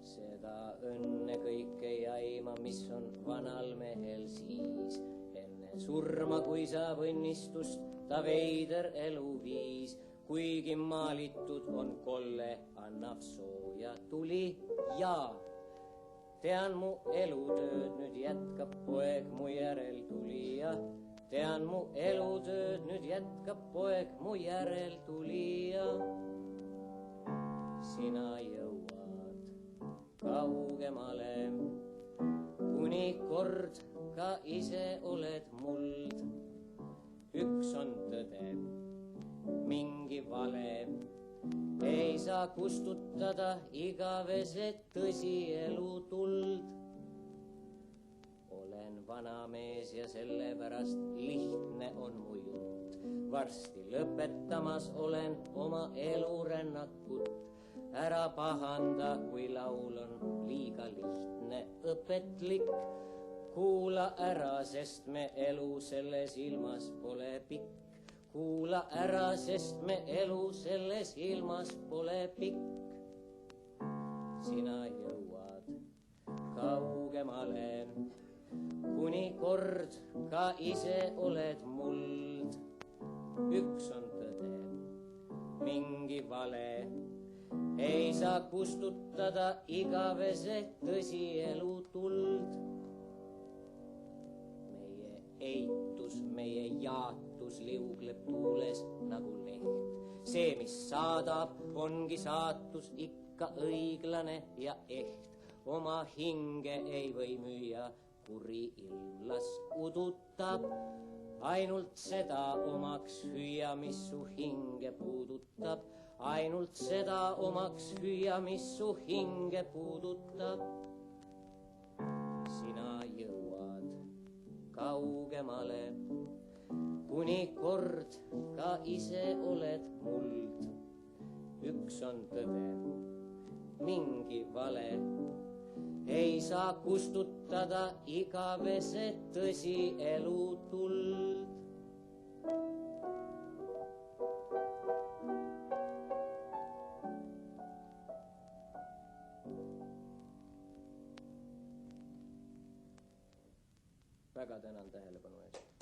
Seda õnne kõike ei aima, mis on vanal mehel siis. Enne surma, kui saab õnnistust, ta veider eluviis. Kuigi maalitud on kolle, annab sooja tuli ja tean mu elutööd nüüd jätkab poeg mu järel tulija. Tean mu elutööd nüüd jätkab poeg mu järel tulija. Sina jõuad kaugemale, kuni kord ka ise oled muld. Üks on tõde, mingi vale, ei saa kustutada igavese tõsielu tuld. Olen vana mees ja sellepärast lihtne on mu jutt. Varsti lõpetamas olen oma elurännakut. Ära pahanda, kui laul on liiga lihtne, õpetlik. Kuula ära, sest me elu selles ilmas pole pikk. Kuula ära, sest me elu selles ilmas pole pikk. Sina jõuad kaugemale, kuni kord ka ise oled muld. Üks on tõde, mingi vale, ei saa kustutada igavese tõsielu tuld. Meie eitus, meie jaatus liugleb tuules nagu leht. See, mis saadab, ongi saatus ikka õiglane ja eht. Oma hinge ei või müüa, kuri ilm las udutab. Ainult seda omaks hüüa, mis su hinge puudutab. Ainult seda omaks hüüa, mis su hinge puudutab. Sina jõuad kaugemale, kuni kord ka ise oled muld. Üks on tõde, mingi vale, ei saa kustutada igavese tõsielu tuld. Väga tänan tähelepanu eest.